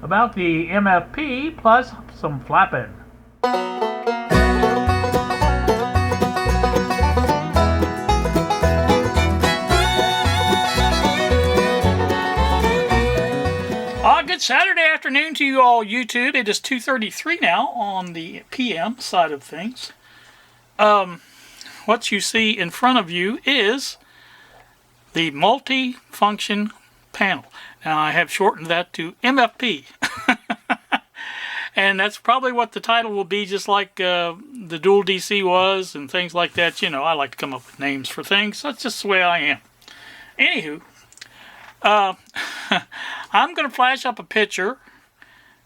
about the MFP plus some flapping. Good Saturday afternoon to you all, YouTube. It is 2:33 now on the PM side of things. What you see in front of you is the multi-function panel. Now I have shortened that to MFP. And that's probably what the title will be, just like the dual DC was and things like that. You know, I like to come up with names for things. That's just the way I am. Anywho, I'm going to flash up a picture,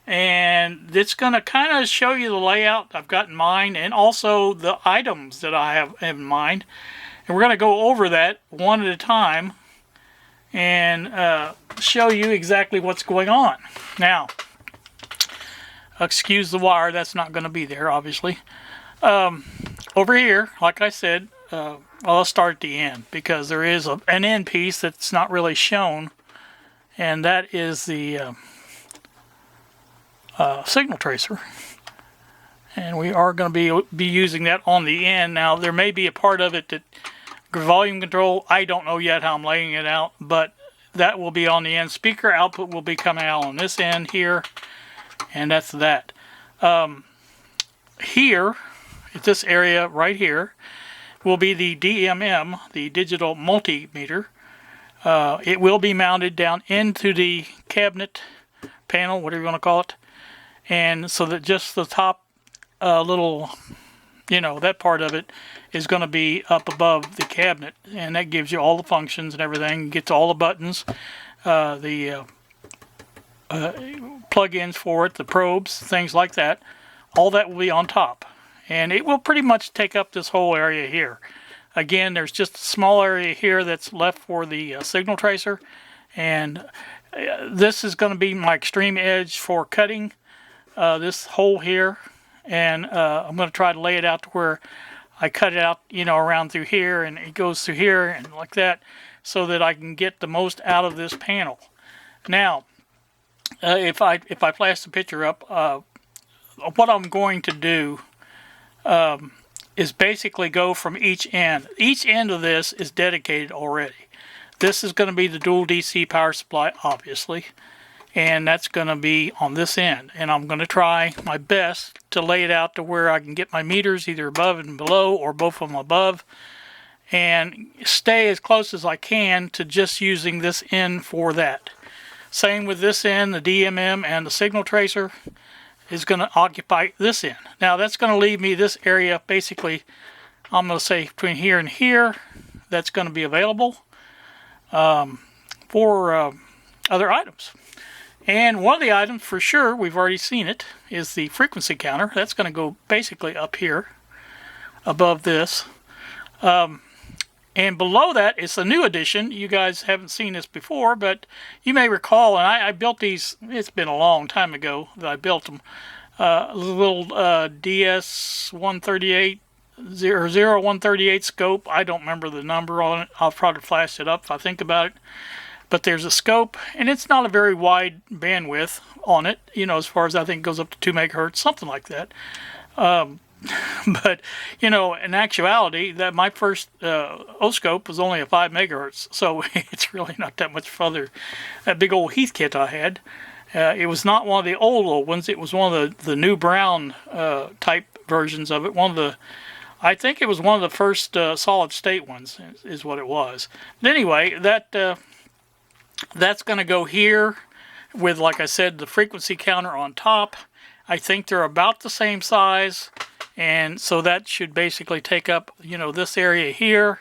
and it's going to kind of show you the layout I've got in mind and also the items that I have in mind. And we're going to go over that one at a time and show you exactly what's going on. Now, excuse the wire, that's not going to be there, obviously. Over here, like I said, well, I'll start at the end because there is an end piece that's not really shown, and that is the signal tracer. And we are going to be using that on the end. Now, there may be a part of it that volume control, I don't know yet how I'm laying it out, but that will be on the end. Speaker output will be coming out on this end here, and that's that. Here, at this area right here, will be the DMM, the digital multimeter. It will be mounted down into the cabinet panel, whatever you want to call it, and so that just the top little, you know, that part of it is going to be up above the cabinet, and that gives you all the functions and everything. Gets all the buttons, the plug-ins for it, the probes, things like that. All that will be on top, and it will pretty much take up this whole area here. Again, there's just a small area here that's left for the signal tracer, and this is going to be my extreme edge for cutting this hole here, and I'm going to try to lay it out to where I cut it out, you know, around through here, and it goes through here and like that, so that I can get the most out of this panel. Now, if I flash the picture up, what I'm going to do is basically go from each end. Each end of this is dedicated already. This is going to be the dual DC power supply, obviously, and that's going to be on this end. And I'm going to try my best to lay it out to where I can get my meters either above and below or both of them above, and stay as close as I can to just using this end for that. Same with this end, the DMM and the signal tracer is going to occupy this end. Now that's going to leave me this area, basically, I'm going to say between here and here, that's going to be available for other items. And one of the items for sure, we've already seen it, is the frequency counter. That's going to go basically up here above this. And below that is a new addition. You guys haven't seen this before, but you may recall, and I built these, it's been a long time ago that I built them, little DS138, 0138 scope. I don't remember the number on it. I'll probably flash it up if I think about it. But there's a scope, and it's not a very wide bandwidth on it, you know, as far as I think it goes up to 2 megahertz, something like that. But, you know, in actuality, that my first Oscilloscope was only a 5 megahertz, so it's really not that much further. That big old Heath kit I had, it was not one of the old ones. It was one of the new brown type versions of it. I think it was one of the first solid state ones, is what it was. But anyway, that's going to go here with, like I said, the frequency counter on top. I think they're about the same size. And so that should basically take up, you know, this area here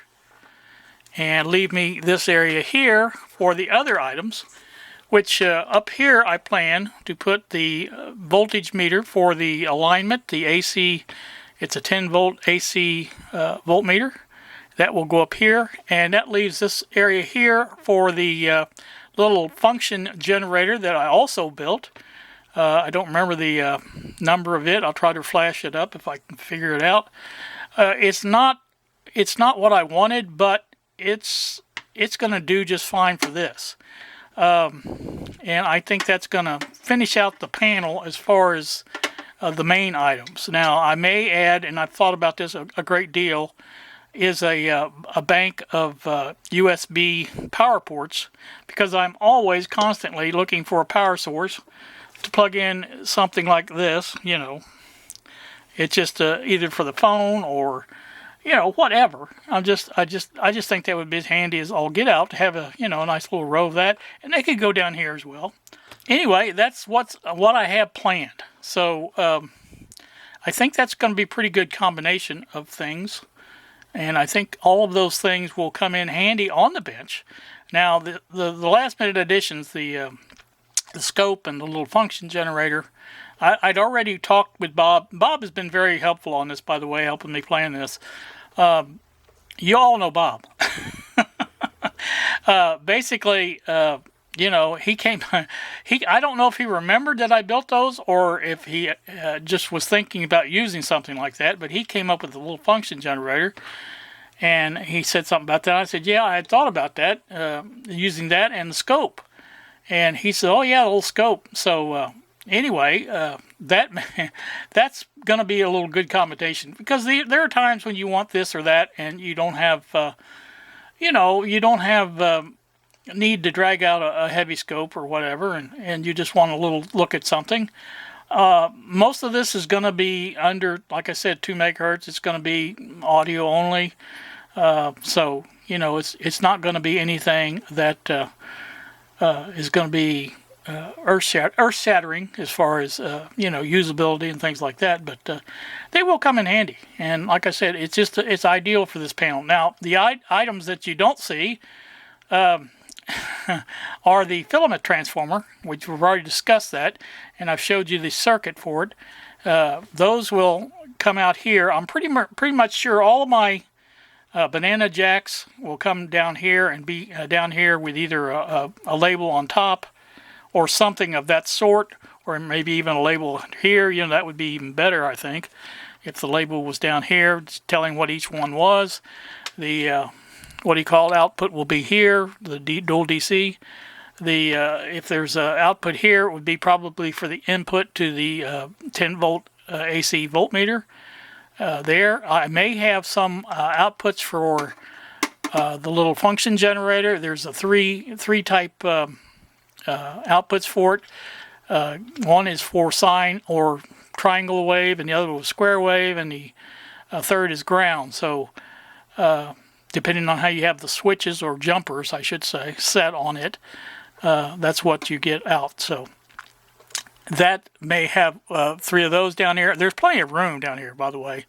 and leave me this area here for the other items, which up here I plan to put the voltage meter for the alignment, the AC. It's a 10 volt AC voltmeter. That will go up here, and that leaves this area here for the little function generator that I also built. I don't remember the number of it. I'll try to flash it up if I can figure it out. It's not what I wanted, but it's going to do just fine for this. And I think that's going to finish out the panel as far as the main items. Now, I may add, and I've thought about this a great deal, is a bank of USB power ports, because I'm always constantly looking for a power source to plug in something like this. You know, it's just either for the phone or, you know, whatever. I just think that would be as handy as all get out to have a, you know, a nice little row of that, and they could go down here as well. Anyway, that's what I have planned. So I think that's going to be a pretty good combination of things, and I think all of those things will come in handy on the bench. Now, the last minute additions, the scope and the little function generator, I'd already talked with Bob. Bob has been very helpful on this, by the way, helping me plan this. You all know Bob. Basically, you know, he came, I don't know if he remembered that I built those or if he just was thinking about using something like that, but he came up with a little function generator, and he said something about that. I said, yeah, I had thought about that, using that and the scope. And he said, oh yeah, a little scope. So anyway, that's going to be a little good combination, because there are times when you want this or that and you don't have, you know, you don't have need to drag out a heavy scope or whatever, and you just want a little look at something. Most of this is going to be under, like I said, 2 megahertz. It's going to be audio only. So, you know, it's not going to be anything that is going to be earth-shattering as far as, you know, usability and things like that, but they will come in handy. And like I said, it's ideal for this panel. Now, the items that you don't see are the filament transformer, which we've already discussed that, and I've showed you the circuit for it. Those will come out here. I'm pretty much sure all of my banana jacks will come down here and be down here with either a label on top or something of that sort, or maybe even a label here. You know, that would be even better, I think, if the label was down here telling what each one was. The what do you call it, output will be here, the dual DC. The if there's an output here, it would be probably for the input to the 10 volt AC voltmeter. There, I may have some outputs for the little function generator. There's a three type outputs for it. One is for sine or triangle wave, and the other was square wave, and the third is ground. So depending on how you have the switches, or jumpers I should say, set on it, that's what you get out. So that may have 3 of those down here. There's plenty of room down here, by the way.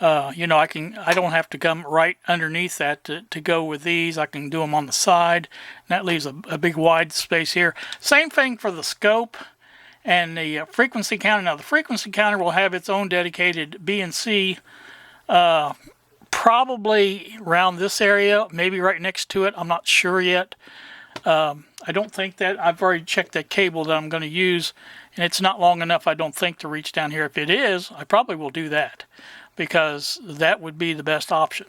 You know, I don't have to come right underneath that to go with these. I can do them on the side, and that leaves a big wide space here. Same thing for the scope and the frequency counter. Now, the frequency counter will have its own dedicated BNC, probably around this area, maybe right next to it. I'm not sure yet. I don't think that, I've already checked that cable that I'm going to use, and it's not long enough, I don't think, to reach down here. If it is, I probably will do that, because that would be the best option.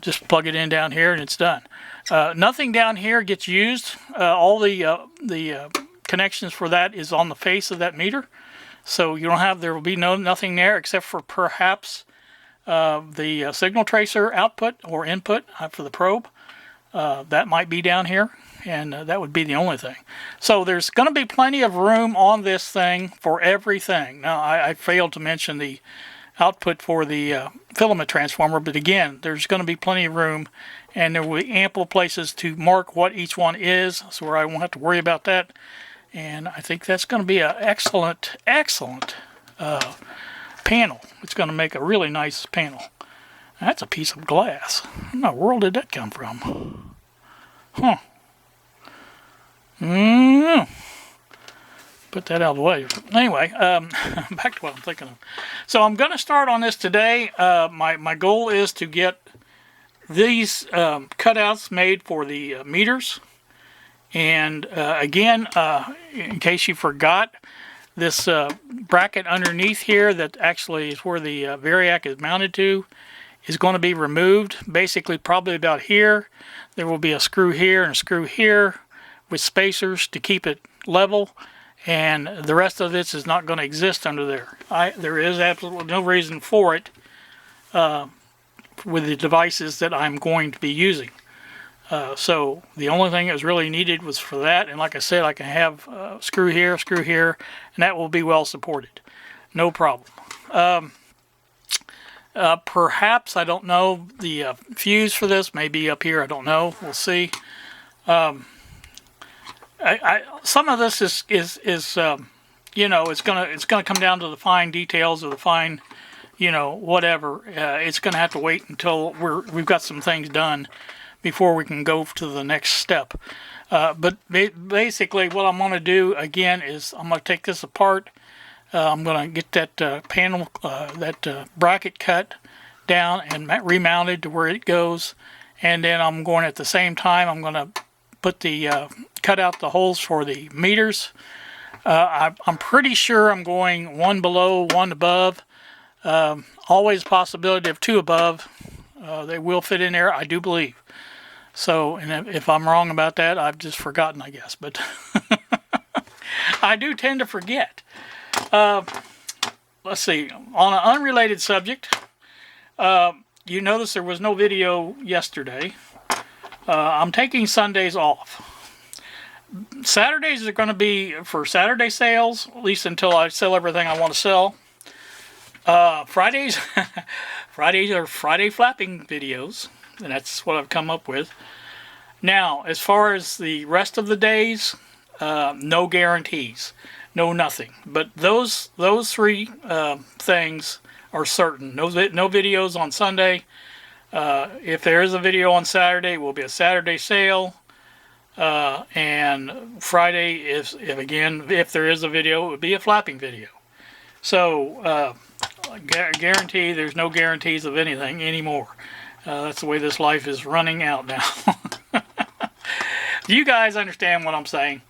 Just plug it in down here and it's done. Nothing down here gets used. All the connections for that is on the face of that meter, so you don't have, there will be nothing there except for perhaps the signal tracer output or input for the probe. That might be down here, and that would be the only thing. So there's going to be plenty of room on this thing for everything. Now, I failed to mention the output for the filament transformer, but again, there's going to be plenty of room, and there will be ample places to mark what each one is, so where I won't have to worry about that. And I think that's going to be an excellent panel. It's going to make a really nice panel. That's a piece of glass. Where in the world did that come from? Huh. Put that out of the way. Anyway, back to what I'm thinking of. So I'm going to start on this today. My goal is to get these cutouts made for the meters. And again, in case you forgot, this bracket underneath here that actually is where the Variac is mounted to is going to be removed. Basically, probably about here. There will be a screw here and a screw here with spacers to keep it level, and the rest of this is not going to exist under there. There is absolutely no reason for it with the devices that I'm going to be using. So the only thing that was really needed was for that, and like I said, I can have screw here, and that will be well supported. No problem. Perhaps, I don't know, the fuse for this may be up here. I don't know. We'll see. Some of this is you know, it's gonna come down to the fine details of the fine, you know, whatever. It's gonna have to wait until we've got some things done before we can go to the next step. But basically, what I'm gonna do again is I'm gonna take this apart. I'm going to get that panel, that bracket cut down and remounted to where it goes. And then I'm going at the same time, I'm going to put the, cut out the holes for the meters. I'm pretty sure I'm going one below, one above. Always a possibility of two above. They will fit in there, I do believe. So, and if I'm wrong about that, I've just forgotten, I guess. But I do tend to forget. Let's see, on an unrelated subject, you notice there was no video yesterday. I'm taking Sundays off. Saturdays are going to be for Saturday sales, at least until I sell everything I want to sell. Fridays, Fridays are Friday flapping videos, and that's what I've come up with. Now, as far as the rest of the days, no guarantees. No, nothing. But those three things are certain. No videos on Sunday. If there is a video on Saturday, it will be a Saturday sale. And Friday, if there is a video, it would be a flapping video. So, guarantee, there's no guarantees of anything anymore. That's the way this life is running out now. You guys understand what I'm saying?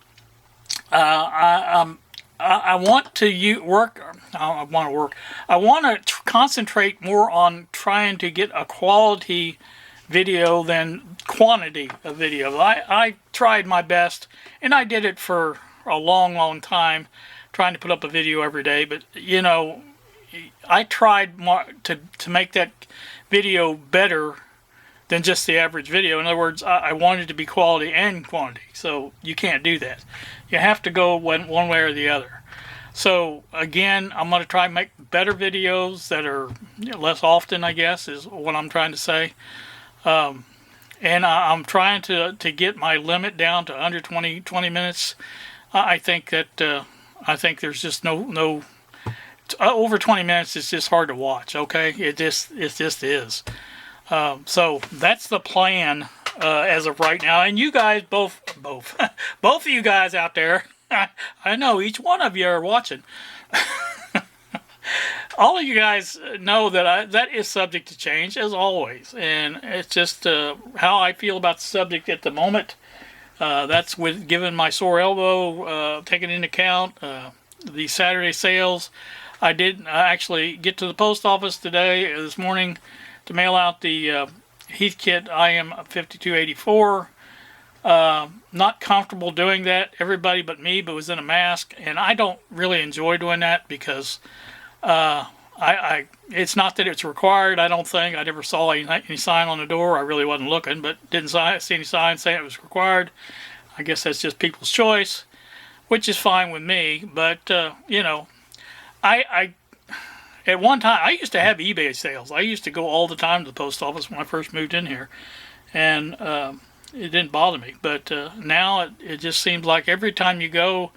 I want to work. I want to concentrate more on trying to get a quality video than quantity of video. I tried my best, and I did it for a long time, trying to put up a video every day. But you know, I tried more to make that video better than just the average video. In other words, I wanted to be quality and quantity. So you can't do that. You have to go one way or the other. So again, I'm going to try and make better videos that are less often, I guess, is what I'm trying to say. And I'm trying to get my limit down to under 20 minutes. I think that I think there's just no over 20 minutes is just hard to watch. Okay, it just is. So that's the plan as of right now. And you guys, both of you guys out there, I know each one of you are watching. All of you guys know that that is subject to change, as always. And it's just how I feel about the subject at the moment. That's with given my sore elbow, taking into account the Saturday sales. I did actually get to the post office this morning, to mail out the Heathkit IM 5284. Not comfortable doing that. Everybody but me was in a mask, and I don't really enjoy doing that because it's not that it's required. I don't think I never saw any sign on the door. I really wasn't looking, but didn't see any sign saying it was required. I guess that's just people's choice, which is fine with me. But you know, I at one time, I used to have eBay sales. I used to go all the time to the post office when I first moved in here, and it didn't bother me. But now it just seems like every time you go,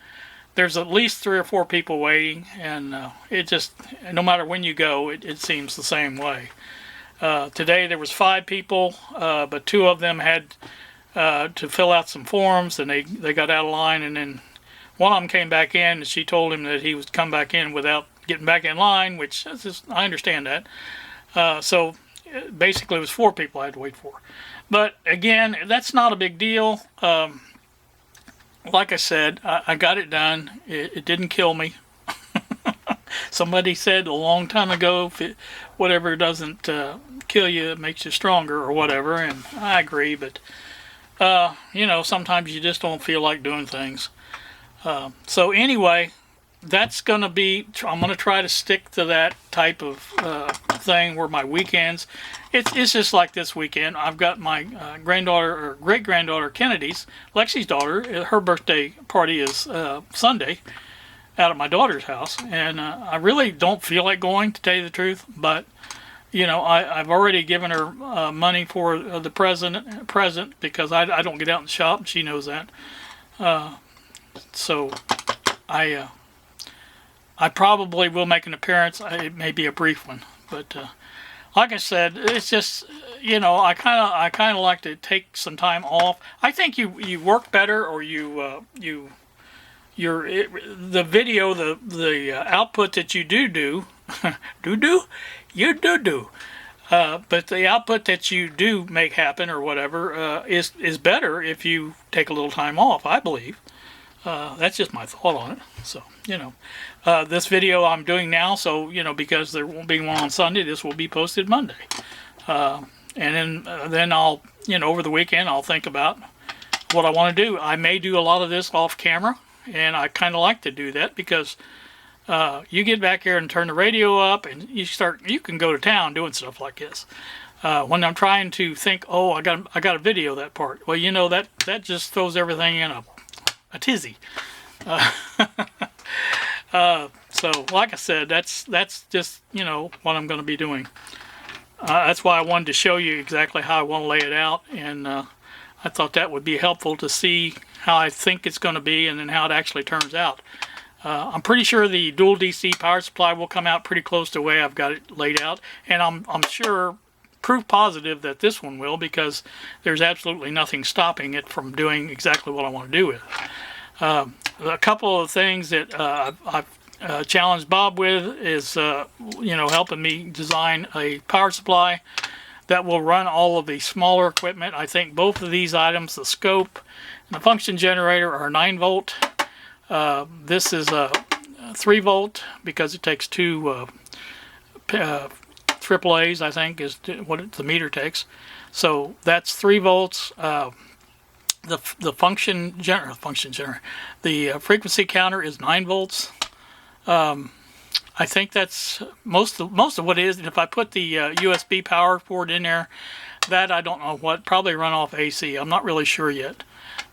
there's at least 3 or 4 people waiting, and it just, no matter when you go, it seems the same way. Today there was 5 people, but 2 of them had to fill out some forms, and they got out of line, and then one of them came back in, and she told him that he was come back in without getting back in line, which I understand that. So basically it was 4 people I had to wait for. But again, that's not a big deal. Like I said, I got it done. It didn't kill me. Somebody said a long time ago, whatever doesn't kill you, it makes you stronger or whatever, and I agree, but You know, sometimes you just don't feel like doing things. So anyway, that's going to be, I'm going to try to stick to that type of thing where my weekends, it's just like this weekend. I've got my granddaughter, or great-granddaughter Kennedy's, Lexi's daughter, her birthday party is Sunday out at my daughter's house. And I really don't feel like going, to tell you the truth, but you know, I've already given her money for the present because I don't get out and shop, and she knows that. So I probably will make an appearance. It may be a brief one, but like I said, it's just, you know, I kind of like to take some time off. I think you work better, or the video, the output that you do but the output that you do make happen, or whatever, is better if you take a little time off, I believe. That's just my thought on it. So, you know, this video I'm doing now, so, you know, because there won't be one on Sunday, this will be posted Monday. And then I'll, you know, over the weekend, I'll think about what I want to do. I may do a lot of this off camera, and I kind of like to do that because you get back here and turn the radio up, and you can go to town doing stuff like this. When I'm trying to think, oh, I got to video that part. Well, you know, that just throws everything in a tizzy. So, like I said, that's just, you know, what I'm going to be doing. That's why I wanted to show you exactly how I want to lay it out, and I thought that would be helpful to see how I think it's going to be, and then how it actually turns out. I'm pretty sure the dual DC power supply will come out pretty close to the way I've got it laid out, and I'm sure, proof positive, that this one will, because there's absolutely nothing stopping it from doing exactly what I want to do with it. A couple of things that I've challenged Bob with is, you know, helping me design a power supply that will run all of the smaller equipment. I think both of these items, the scope and the function generator, are 9 volt. This is a 3 volt because it takes two AAAs, I think, is what the meter takes. So that's 3 volts. The function generator, the frequency counter is 9 volts. I think that's most of what it is. And if I put the USB power port in there, that I don't know what, probably run off AC. I'm not really sure yet,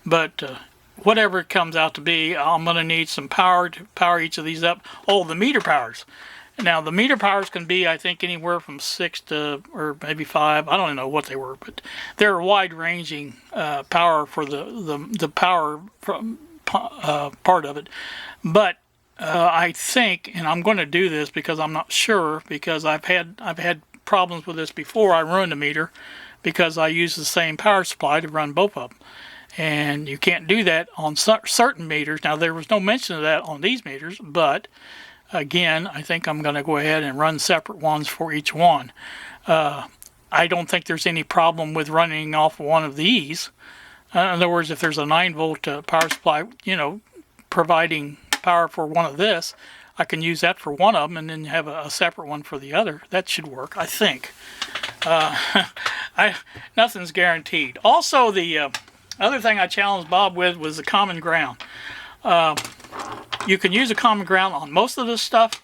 but whatever it comes out to be, I'm going to need some power to power each of these up. Oh, the meter powers. Now, the meter powers can be, I think, anywhere from 6 to, or maybe 5. I don't know what they were, but they're wide-ranging power for the power from part of it. But I think, and I'm going to do this because I'm not sure, because I've had problems with this before. I ruined a meter because I used the same power supply to run both of them. And you can't do that on certain meters. Now, there was no mention of that on these meters, but again, I think I'm going to go ahead and run separate ones for each one. I don't think there's any problem with running off one of these. In other words, if there's a 9 volt power supply, you know, providing power for one of this, I can use that for one of them and then have a separate one for the other. That should work, I think. Nothing's guaranteed. Also, the other thing I challenged Bob with was the common ground. You can use a common ground on most of this stuff.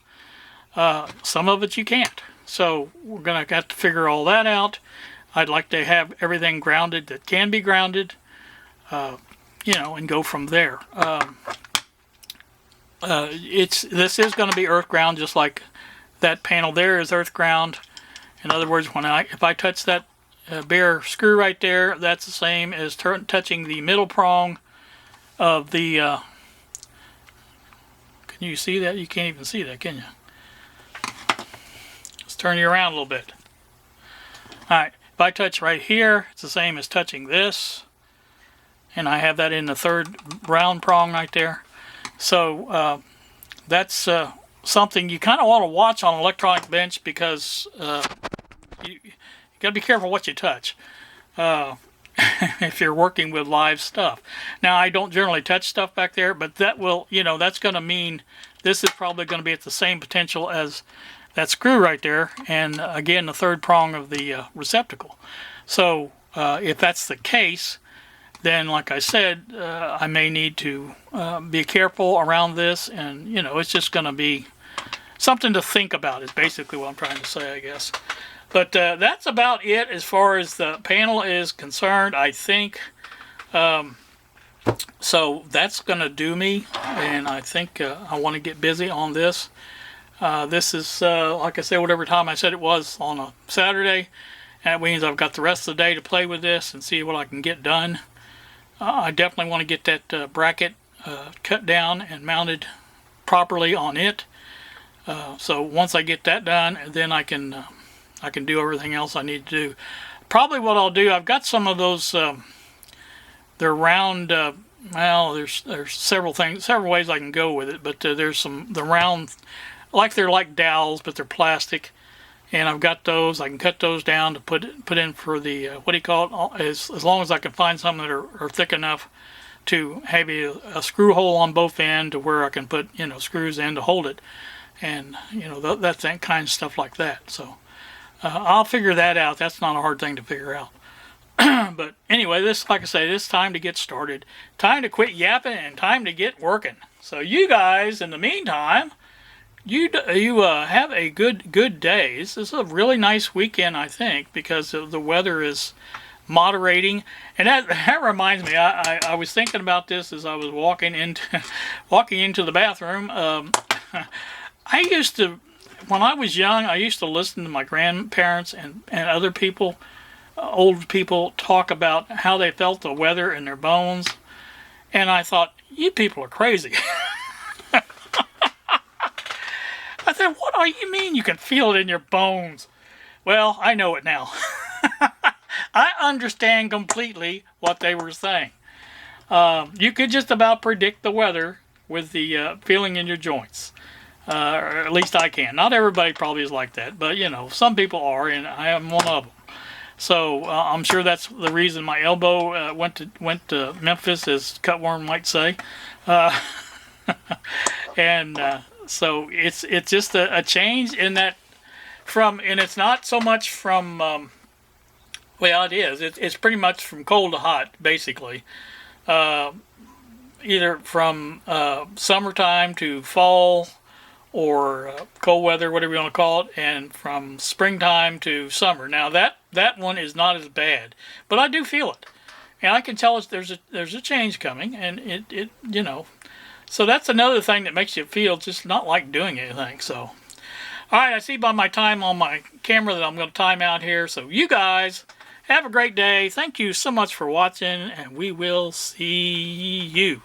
Some of it you can't. So we're going to have to figure all that out. I'd like to have everything grounded that can be grounded, you know, and go from there. This is going to be earth ground, just like that panel there is earth ground. In other words, if I touch that bare screw right there, that's the same as touching the middle prong of the. Can you see that? You can't even see that, can you? Let's turn you around a little bit. All right, if I touch right here, it's the same as touching this, and I have that in the third round prong right there. So that's something you kind of want to watch on an electronic bench, because you got to be careful what you touch if you're working with live stuff. Now, I don't generally touch stuff back there, but that will, you know, that's going to mean this is probably going to be at the same potential as that screw right there, and again, the third prong of the receptacle. So if that's the case, then like I said, I may need to be careful around this, and you know, it's just going to be something to think about is basically what I'm trying to say, I guess. But that's about it as far as the panel is concerned, I think. So that's going to do me, and I think I want to get busy on this. This is, like I said, whatever time I said it was on a Saturday. That means I've got the rest of the day to play with this and see what I can get done. I definitely want to get that bracket cut down and mounted properly on it. So once I get that done, then I can do everything else I need to do. Probably what I'll do, I've got some of those. They're round. Well, there's several ways I can go with it, but there's the round, like they're like dowels, but they're plastic. And I've got those. I can cut those down to put in for the what do you call it? As long as I can find some that are thick enough to have a screw hole on both ends to where I can put screws in to hold it, and that kind of stuff like that. So I'll figure that out. That's not a hard thing to figure out. But anyway, like I say, it's time to get started. Time to quit yapping and time to get working. So you guys, in the meantime, you have a good day. This is a really nice weekend, I think, because the weather is moderating. And that reminds me, I was thinking about this as I was walking into the bathroom. I used to, when I was young, I used to listen to my grandparents and other people, old people, talk about how they felt the weather in their bones. And I thought, you people are crazy. I said, what do you mean you can feel it in your bones? Well, I know it now. I understand completely what they were saying. You could just about predict the weather with the feeling in your joints. Or at least I can. Not everybody probably is like that, but some people are, and I am one of them. So I'm sure that's the reason my elbow went to Memphis, as Cutworm might say. And so it's just a change in that and it's not so much from, well, it is. It's pretty much from cold to hot, basically. Either from summertime to fall, or cold weather, whatever you want to call it, and from springtime to summer. Now that one is not as bad, but I do feel it, and I can tell there's a change coming, and it so that's another thing that makes you feel just not like doing anything. So, all right, I see by my time on my camera that I'm going to time out here. So you guys have a great day. Thank you so much for watching, and we will see you.